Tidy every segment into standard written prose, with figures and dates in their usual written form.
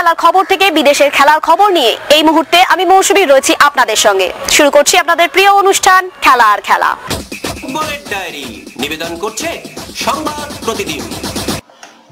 খেলার খবর থেকে বিদেশের খেলার খবর নিয়ে এই মুহূর্তে আমি মৌসুমী রয়েছি আপনাদের সঙ্গে। শুরু করছি আপনাদের প্রিয় অনুষ্ঠান খেলা আর খেলা। বুলেট ডায়েরি নিবেদন করছে সংবাদ প্রতিদিন।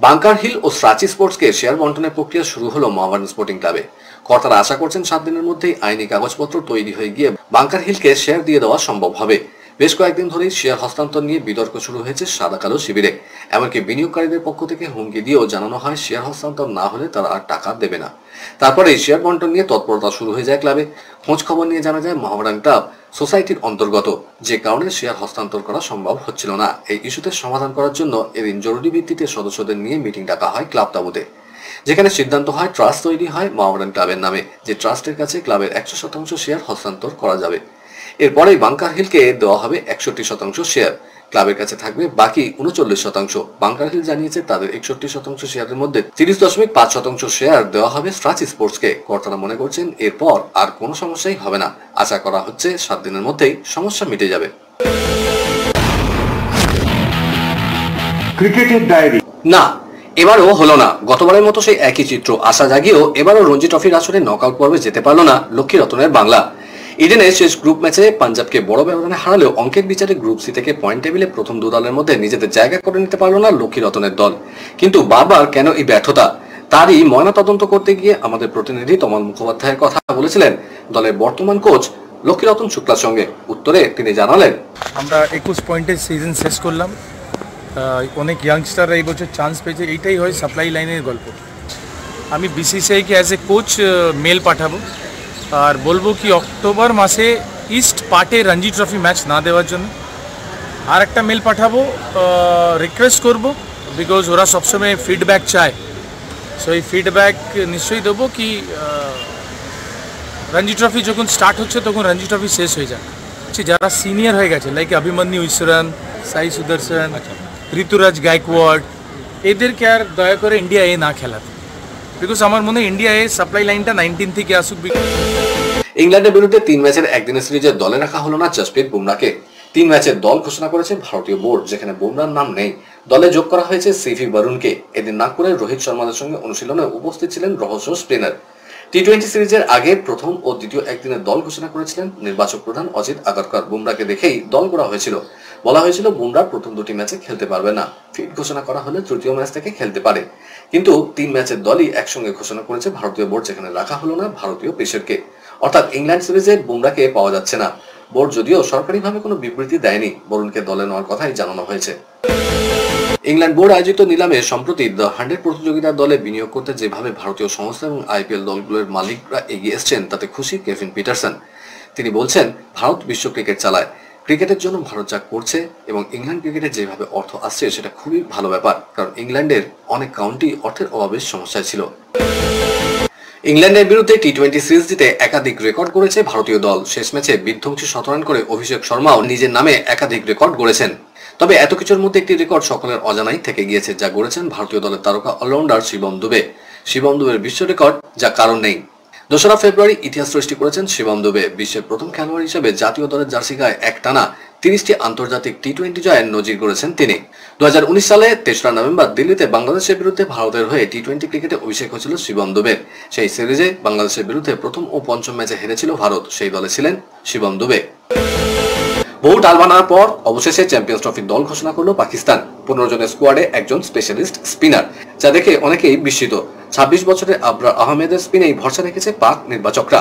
বাংকার হিল ও স্রাচি স্পোর্টসকে শেয়ার বন্টনের প্রক্রিয়া শুরু হলো মোহামেডান স্পোর্টিং ক্লাবে। কর্তারা আশা করছেন 7 দিনের মধ্যেই আইনি কাগজপত্র তৈরি হয়ে গিয়ে বাংকার হিলকে শেয়ার দিয়ে দেওয়া সম্ভব হবে। বেশ কয়েকদিন ধরেই শেয়ার হস্তান্তর নিয়ে বিতর্ক শুরু হয়েছে সাদা কালো শিবিরে। এমনকি বিনিয়োগকারীদের পক্ষ থেকে হুমকি দিয়েও জানানো হয় শেয়ার হস্তান্তর না হলে তারা আর টাকা দেবে না। তারপরে শেয়ার বন্টন নিয়ে তৎপরতা শুরু হয়ে যায় ক্লাবে। খোঁজ খবর নিয়ে জানা যায় মোহামেডান ক্লাব সোসাইটির অন্তর্গত, যে কারণে শেয়ার হস্তান্তর করা সম্ভব হচ্ছিল না। এই ইস্যুতে সমাধান করার জন্য এদিন জরুরি ভিত্তিতে সদস্যদের নিয়ে মিটিং ডাকা হয় ক্লাব তাঁবুতে, যেখানে সিদ্ধান্ত হয় ট্রাস্ট তৈরি হয় মোহামেডান ক্লাবের নামে, যে ট্রাস্টের কাছে ক্লাবের 100% শেয়ার হস্তান্তর করা যাবে। এরপরেই বাংকার হিলকে দেওয়া হবে 61% শেয়ার, ক্লাবের কাছে থাকবে বাকি 39%। বাংকার হিল জানিয়েছে তাদের 61% শেয়ারের মধ্যে 30.5% শেয়ার দেওয়া হবে স্রাচি স্পোর্টসকে। কর্তারা মনে করছেন এরপর আর কোনো সমস্যাই হবে না। আশা করা হচ্ছে 7 দিনের মধ্যেই সমস্যা মিটে যাবে। ক্রিকেটের ডায়েরি না, এবারও হলো না। গতবারের মতো সেই একই চিত্র আশা জাগিয়েও এবারও রঞ্জি ট্রফির আসরে নকআউট পর্বে যেতে পারল না লক্ষ্মীরত্নের বাংলা। ইডেনে শেষ গ্রুপ ম্যাচে পাঞ্জাবকে বড় ব্যবধানে হারালেও অঙ্কের বিচারে গ্রুপ সি থেকে পয়েন্ট টেবিলে প্রথম দু দলের মধ্যে নিজেদের জায়গা করে নিতে পারল না লক্ষ্মীরত্নের দল। কিন্তু বারবার কেন এই ব্যর্থতা, তারই ময়না তদন্ত করতে গিয়ে আমাদের প্রতিনিধি তমাল মুখোপাধ্যায়ের কথা বলেছিলেন দলের বর্তমান কোচ লক্ষ্মীরতন শুক্লার সঙ্গে। উত্তরে তিনি জানালেন, আমরা 21 পয়েন্টের সিজন শেষ করলাম। অনেক ইয়াংস্টাররা এই বছর চান্স পেয়েছে, এইটাই হয় সাপ্লাই লাইনের গল্প। আমি বিসিসিআইকে অ্যাজ এ কোচ মেল পাঠাবো আর বলবো কি অক্টোবর মাসে ইস্ট পার্টে রঞ্জি ট্রফি ম্যাচ না দেওয়ার জন্য। আর একটা মেল পাঠাবো, রিকোয়েস্ট করব, বিকজ ওরা সবসময় ফিডব্যাক চায়। সো এই ফিডব্যাক নিশ্চয়ই দেবো কি রঞ্জি ট্রফি যখন স্টার্ট হচ্ছে তখন রঞ্জি ট্রফি শেষ হয়ে যায়। যারা সিনিয়র হয়ে গেছে লাইক অভিমন্যু ঈশ্বরন, সাই সুদর্শন, ঋতুরাজ গায়কওয়াড, এদেরকে আর দয়া করে ইন্ডিয়া এ না খেলাতে, বিকজ আমার মনে হয় ইন্ডিয়া এ সাপ্লাই লাইনটা 19 থেকে আসুক। ইংল্যান্ডের বিরুদ্ধে 3 ম্যাচের একদিনের সিরিজে দলে রাখা হলো না জসপ্রীত বুমরাকে। 3 ম্যাচের দল ঘোষণা করেছে ভারতীয় বোর্ড, যেখানে বুমরার নাম নেই। দলে যোগ করা হয়েছে সিভি বরুণকে। এদিন নাগপুরে রোহিত শর্মাদের সঙ্গে অনুশীলনে উপস্থিত ছিলেন রহস্য স্পিনার। টি20 সিরিজের আগে প্রথম ও দ্বিতীয় একদিনের দল ঘোষণা করেছিলেন নির্বাচক প্রধান অজিত আগারকর। বুমরাকে দেখেই দল করা হয়েছিল। বলা হয়েছিল বুমরা প্রথম 2টি ম্যাচে খেলতে পারবে না, ফিট ঘোষণা করা হলে তৃতীয় ম্যাচ থেকে খেলতে পারে। কিন্তু 3 ম্যাচের দলই একসঙ্গে ঘোষণা করেছে ভারতীয় বোর্ড, যেখানে রাখা হলো না ভারতীয় পেসারকে। অর্থাৎ ইংল্যান্ড সিরিজে বুমরাকে পাওয়া যাচ্ছে না। বোর্ড যদিও সরকারিভাবে কোনো বিবৃতি দেয়নি, বরুণকে দলে নেওয়ার কথাই জানানো হয়েছে। ইংল্যান্ড বোর্ড আয়োজিত নিলামে সম্প্রতি দ্য 100 প্রতিযোগিতার দলে বিনিয়োগ করতে যেভাবে ভারতীয় সংস্থা এবং আইপিএল দলগুলোর মালিকরা এগিয়ে এসছেন তাতে খুশি কেভিন পিটারসন। তিনি বলছেন, ভারত বিশ্ব ক্রিকেট চালায়, ক্রিকেটের জন্য ভারত যা করছে এবং ইংল্যান্ড ক্রিকেটে যেভাবে অর্থ আসছে সেটা খুবই ভালো ব্যাপার, কারণ ইংল্যান্ডের অনেক কাউন্টি অর্থের অভাবের সমস্যায় ছিল। ইংল্যান্ডের বিরুদ্ধে টি20 সিরিজ জিতে একাধিক রেকর্ড করেছে ভারতীয় দল। শেষ ম্যাচে বিধ্বংসী শতরান করে অভিষেক শর্মাও নিজের নামে একাধিক রেকর্ড গড়েছেন। তবে এত কিছুর মধ্যে একটি রেকর্ড সকলের অজানাই থেকে গিয়েছে, যা গড়েছেন ভারতীয় দলের তারকা অলরাউন্ডার শিবম দুবে। শিবম দুবের বিশ্ব রেকর্ড, যা কারণ নেই। 2রা ফেব্রুয়ারি ইতিহাস সৃষ্টি করেছেন শিবম দুবে। বিশ্বের প্রথম খেলোয়াড় হিসেবে জাতীয় দলের জার্সি গায়ে একটানা 30টি আন্তর্জাতিক টি20 জয়ের নজির গড়েছেন তিনি। 2019 সালে 3রা নভেম্বর দিল্লিতে বাংলাদেশের বিরুদ্ধে ভারতের হয়ে টি20 ক্রিকেটে অভিষেক হয়েছিল শিবম দুবের। সেই সিরিজে বাংলাদেশের বিরুদ্ধে প্রথম ও পঞ্চম ম্যাচে হেরেছিল ভারত। সেই দলে ছিলেন শিবম দুবে। বহু টালবানার পর অবশেষে চ্যাম্পিয়ন্স ট্রফির দল ঘোষণা করলো পাকিস্তান। 15 জনের স্কোয়াডে একজন স্পেশালিস্ট স্পিনার, যা দেখে অনেকেই বিস্মিত। 26 বছরের আবরার আহমেদের স্পিনেই ভরসা রেখেছে পাক নির্বাচকরা।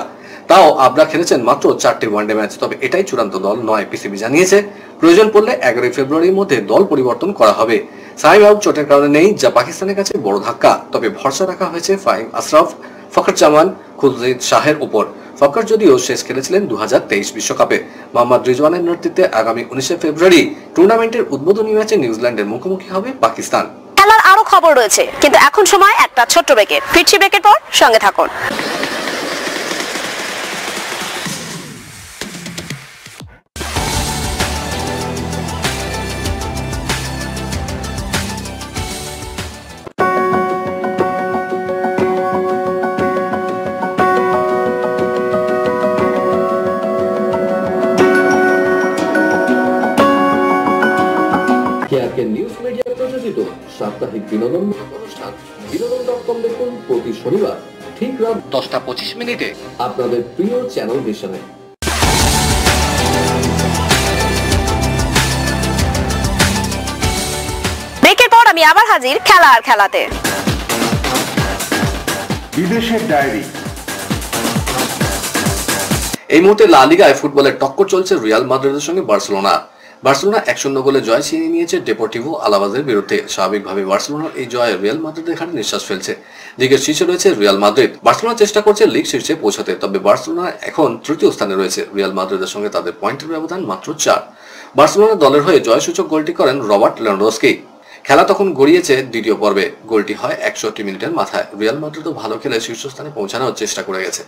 তাও আবরা খেলেছেন মাত্র 4টি ওয়ানডে ম্যাচ। তবে এটাই চূড়ান্ত দল নয়। পিসিবি জানিয়েছে প্রয়োজন পড়লে 11 ফেব্রুয়ারির মধ্যে দল পরিবর্তন করা হবে। সাইম আউট চোটের কারণে নেই, যা পাকিস্তানের কাছে বড় ধাক্কা। তবে ভরসা রাখা হয়েছে ফাহিম আশরাফ, ফখর জামান, খুরশিদ শাহের উপর। ফখর যদিও শেষ খেলেছিলেন 2023 বিশ্বকাপে। মোহাম্মদ রিজওয়ানের নেতৃত্বে আগামী 19 ফেব্রুয়ারি টুর্নামেন্টের উদ্বোধনী ম্যাচে নিউজিল্যান্ডের মুখোমুখি হবে পাকিস্তান। খেলার আরো খবর রয়েছে, কিন্তু এখন সময় একটা ছোট্ট ব্রেকের। ফিরছি ব্রেকের পর, সঙ্গে থাকুন। নিউজ মিডিয়া প্রযোজিত সাপ্তাহিক বিনোদন অনুষ্ঠান বিনোদন.com দেখুন প্রতি শনিবার ঠিক রাত 10:25 আপনাদের প্রিয় চ্যানেল ভিশনে। ব্রেকের পর আমি আবার হাজির খেলা আর খেলাতে। বিদেশের ডায়েরি। এই মুহূর্তে লা লিগায় ফুটবলের টক্কর চলছে রিয়াল মাদ্রিদের সঙ্গে বার্সেলোনা। বার্সেলোনা 1-0 গোলে জয় ছিনিয়ে নিয়েছে ডেপোর্টিভো আলাভাজের বিরুদ্ধে। স্বাভাবিকভাবে বার্সেলোনার এই জয়ে রিয়াল মাদ্রিদের ঘাড়ে নিঃশ্বাস ফেলছে। লিগের শীর্ষে রয়েছে রিয়াল মাদ্রিদ। বার্সেলোনা চেষ্টা করছে লিগ শীর্ষে পৌঁছাতে, তবে বার্সেলোনা এখন তৃতীয় স্থানে রয়েছে। রিয়াল মাদ্রিদের সঙ্গে তাদের পয়েন্টের ব্যবধান মাত্র 4। বার্সেলোনা দলের হয়ে জয়সূচক গোলটি করেন রবার্ট লেভানডস্কি। খেলা তখন গড়িয়েছে দ্বিতীয় পর্বে। গোলটি হয় 61 মিনিটের মাথায়। রিয়াল মাদ্রিদও ভালো খেলে শীর্ষস্থানে পৌঁছানোর চেষ্টা করে গেছে,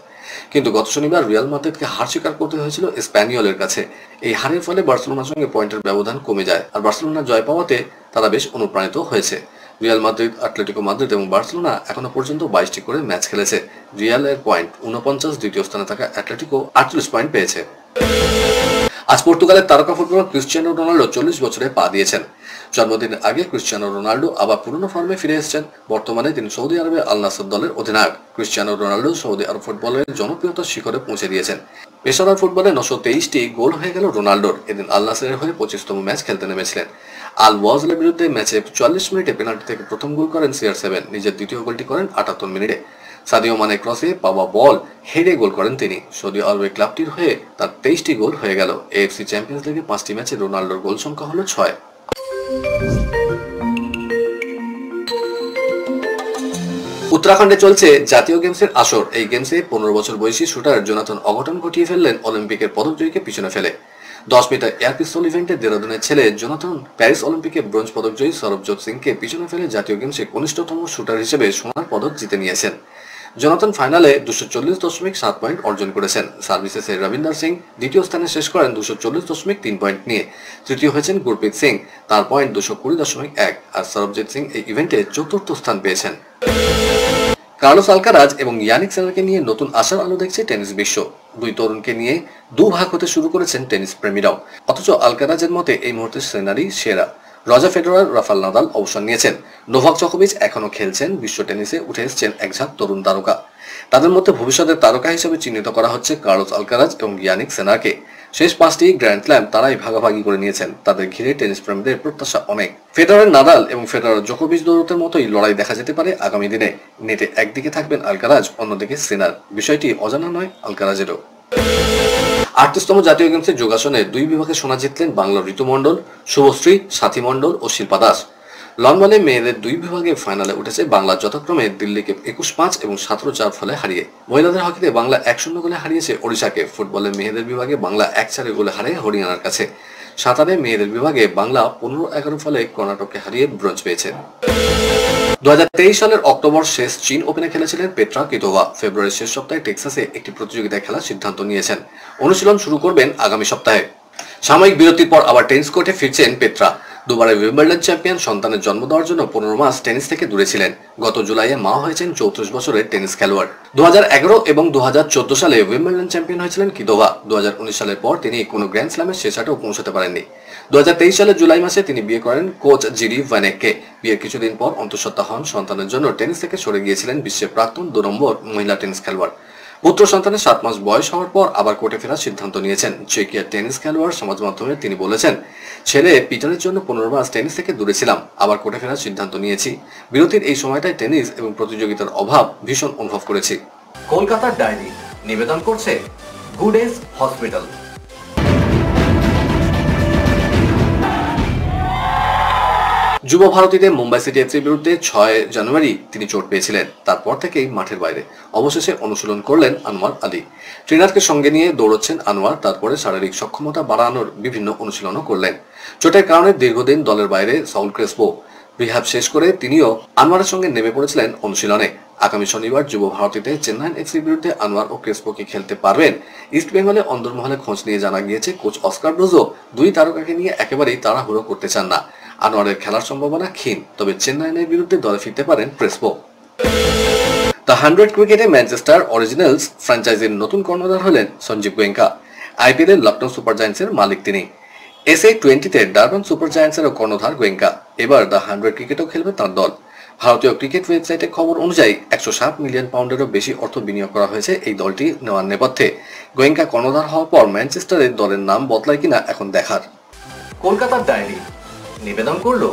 কিন্তু গত শনিবার রিয়াল মাদ্রিদকে হার স্বীকার করতে হয়েছিল স্প্যানিয়লের কাছে। এই হারের ফলে বার্সেলোনার সঙ্গে পয়েন্টের ব্যবধান কমে যায়, আর বার্সেলোনা জয় পাওয়াতে তারা বেশ অনুপ্রাণিত হয়েছে। রিয়াল মাদ্রিদ, আটলেটিকো মাদ্রিদ এবং বার্সেলোনা এখনো পর্যন্ত 22টি করে ম্যাচ খেলেছে। রিয়ালের পয়েন্ট 49, দ্বিতীয় স্থানে থাকা আটলেটিকো 38 পয়েন্ট পেয়েছে। আজ পর্তুগালের তারকা ফুটবলার ক্রিস্টিয়ানো রোনাল্ডো 40 বছরে পা দিয়েছেন। জন্মদিনের আগে ক্রিস্টিয়ানো রোনাল্ডো আবার পুরনো ফর্মে ফিরে এসেছেন। বর্তমানে তিনি সৌদি আরবে আল নাসর দলের অধিনায়ক। ক্রিস্টিয়ানো রোনাল্ডো সৌদি আরব ফুটবলের জনপ্রিয়তার শিখরে পৌঁছে দিয়েছেন। পেশাদার ফুটবলে 923টি গোল হয়ে গেল রোনাল্ডোর। এদিন আল নাসরের হয়ে 25তম ম্যাচ খেলতে নেমেছিলেন। আল ওয়াজলের বিরুদ্ধে ম্যাচে 44 মিনিটে পেনাল্টি থেকে প্রথম গোল করেন CR7। নিজের দ্বিতীয় গোলটি করেন 78 মিনিটে। সাদিও মানে ক্রসে পাওয়া বল হেডে গোল করেন তিনি। সৌদি আরবের ক্লাবটির হয়ে তার 23টি গোল হয়ে গেল। AFC চ্যাম্পিয়ন্স লিগে 5টি ম্যাচে রোনাল্ডোর গোল সংখ্যা হলো 6। উত্তরাখণ্ডে চলছে জাতীয় গেমসের আসর। এই গেমসে 15 বছর বয়সী শুটার জোনাথন অঘটন ঘটিয়ে ফেললেন অলিম্পিকের পদকজয়ীকে পিছনে ফেলে। 10 মিটার এয়ার পিস্তল ইভেন্টে দেরাদুনের ছেলে জোনাথন প্যারিস অলিম্পিকে ব্রোঞ্জ পদকজয়ী সৌরভজোৎ সিংকে পিছনে ফেলে জাতীয় গেমসে কনিষ্ঠতম শুটার হিসেবে সোনার পদক জিতে নিয়েছেন। জোনাথন ফাইনালে 240.7 পয়েন্ট অর্জন করেছেন। সার্ভিসেসে রবিন্দর সিং দ্বিতীয় স্থানে শেষ করেন 240.3 পয়েন্ট নিয়ে। তৃতীয় হয়েছেন গুরপ্রীত সিং, তার পয়েন্ট 220.1। আর সৌরভজিৎ সিং এই ইভেন্টে চতুর্থ স্থান পেয়েছেন। কার্লোস আলকারাজ এবং ইয়ানিক সিনারকে নিয়ে নতুন আশার আলো দেখছে টেনিস বিশ্ব। দুই তরুণকে নিয়ে দুভাগ হতে শুরু করেছেন টেনিস প্রেমীরাও। অথচ আলকারাজের মতে এই মুহূর্তে সিনারই সেরা। রজার ফেডেরার, রাফাল নাদাল অবসর নিয়েছেন। নোভাক জোকোভিচ এখনো খেলছেন। বিশ্ব টেনিসে উঠে এসেছেন একঝাঁক তরুণ তারকা। তাদের মধ্যে ভবিষ্যতের তারকা হিসেবে চিহ্নিত করা হচ্ছে কার্লোস আলকারাজ এবং ইয়ানিক সিনারকে। শেষ 5টি গ্র্যান্ড স্ল্যাম তারাই ভাগাভাগি করে নিয়েছেন। তাদের ঘিরে টেনিস প্রেমীদের প্রত্যাশা অনেক। ফেডারার, নাদাল এবং ফেডারার জোকোভিচ দৌড়তের মতোই লড়াই দেখা যেতে পারে আগামী দিনে। নেটে একদিকে থাকবেন আলকারাজ, অন্যদিকে সিনার। বিষয়টি অজানা নয় আলকারাজেরও। 38তম জাতীয় গেমসে যোগাসনে 2 বিভাগে সোনা জিতলেন বাংলার ঋতু মণ্ডল, শুভশ্রী, সাথী মণ্ডল ও শিল্পা দাস। লন্ডনে মেয়েদের 2 বিভাগে ফাইনালে উঠেছে বাংলা, যথাক্রমে দিল্লিকে 21-5 এবং 17-4 ফলে হারিয়ে। মহিলাদের হকিতে বাংলা 1-0 গোলে হারিয়েছে ওড়িশাকে। ফুটবলে মেয়েদের বিভাগে বাংলা 1-4 গোলে হারিয়ে হরিয়ানার কাছে। সাঁতারে মেয়েদের বিভাগে বাংলা 15-11 ফলে কর্ণাটককে হারিয়ে ব্রোঞ্জ পেয়েছে। 2023 সালের অক্টোবর শেষ চীন ওপেনে খেলেছিলেন পেট্রা কিটোভা। ফেব্রুয়ারির শেষ সপ্তাহে টেক্সাসে একটি প্রতিযোগিতায় খেলার সিদ্ধান্ত নিয়েছেন। অনুশীলন শুরু করবেন আগামী সপ্তাহে। সাময়িক বিরতির পর আবার টেনিস কোর্টে ফিরছেন পেট্রা। দুবারের উইম্বলডন চ্যাম্পিয়ন সন্তানের জন্ম দেওয়ার জন্য 15 মাস টেনিস থেকে দূরে ছিলেন। গত জুলাইয়ে মা হয়েছেন 34 বছরের টেনিস খেলোয়াড়। 2011 এবং 2014 সালে উইম্বলডন চ্যাম্পিয়ন হয়েছিলেন কিটোভা। 2019 সালের পর তিনি কোনো গ্র্যান্ড স্ল্যামের শেষ আটেও পৌঁছাতে পারেননি। 2023 সালের জুলাই মাসে তিনি বিয়ে করেন কোচ জিরি ভানেককে। বিয়ের কিছুদিন পর অন্তঃসত্ত্বা হন। সন্তানের জন্য টেনিস থেকে সরে গিয়েছিলেন বিশ্বের প্রাক্তন 2 নম্বর মহিলা টেনিস খেলোয়াড়। পুত্র সন্তানের 7 মাস বয়স হওয়ার পর আবার কোর্টে ফেরার সিদ্ধান্ত নিয়েছেন চেকিয়ার টেনিস খেলোয়াড়। সমাজ মাধ্যমে তিনি বলেছেন, ছেলে পিটারের জন্য 15 মাস টেনিস থেকে দূরে ছিলাম, আবার কোর্টে ফেরার সিদ্ধান্ত নিয়েছি। বিরতির এই সময়টায় টেনিস এবং প্রতিযোগিতার অভাব ভীষণ অনুভব করেছি। কলকাতার ডায়েরি নিবেদন করছে গুড এজ হসপিটাল। যুব ভারতীতে মুম্বাই সিটি এফসির বিরুদ্ধে 6 জানুয়ারি তিনি চোট পেয়েছিলেন। তারপর থেকেই মাঠের বাইরে। অবশেষে অনুশীলন করলেন আনোয়ার আলী। ট্রেনারকে সঙ্গে নিয়ে দৌড়চ্ছেন আনোয়ার। তারপরে শারীরিক সক্ষমতা বাড়ানোর বিভিন্ন অনুশীলনও করলেন। চোটের কারণে দীর্ঘদিন দলের বাইরে সাউল ক্রেসপো। রিহ্যাব শেষ করে তিনিও আনোয়ারের সঙ্গে নেমে পড়েছিলেন অনুশীলনে। আগামী শনিবার যুব ভারতীতে চেন্নাই এফসির বিরুদ্ধে আনোয়ার ও ক্রেসপো কি খেলতে পারবেন? ইস্ট বেঙ্গলে অন্দরমহলে খোঁজ নিয়ে জানা গিয়েছে কোচ অস্কার ব্রুজো 2 তারকাকে নিয়ে একেবারেই তাড়াহুড়ো করতে চান না। আনোয়ারের খেলার সম্ভাবনা ক্ষীণ, তবে চেন্নাইয়ের বিরুদ্ধে দলে ফিরতে পারেন ক্রেসপো। দ্য 100 ক্রিকেটে ম্যানচেস্টার অরিজিনালস ফ্র্যাঞ্চাইজির নতুন কর্ণধার হলেন সঞ্জীব গোয়েঙ্কা। আইপিএলে লখনৌ সুপার জায়ান্টসের মালিক তিনি। SA20-তে ডারবান সুপার জায়ান্টসেরও কর্ণধার গোয়েঙ্কা। এবার দ্য 100 ক্রিকেটও খেলবে তার দল। ভারতীয় ক্রিকেট ওয়েবসাইটের খবর অনুযায়ী 107 মিলিয়ন পাউন্ডেরও বেশি অর্থ বিনিয়োগ করা হয়েছে এই দলটি নেওয়ার নেপথ্যে। গোয়েঙ্কা কর্ণধার হওয়ার পর ম্যানচেস্টারের দলের নাম বদলায় কিনা এখন দেখার। কলকাতার ডায়েরি নিবেদন করলো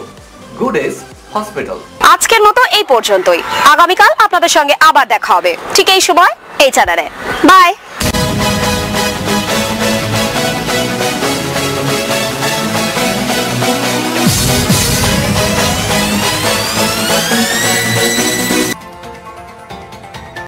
গুডেস হসপিটাল। আজকের মতো এই পর্যন্তই। আগামীকাল আপনাদের সঙ্গে আবার দেখা হবে ঠিক এই সময় এই চ্যানেলে। বাই।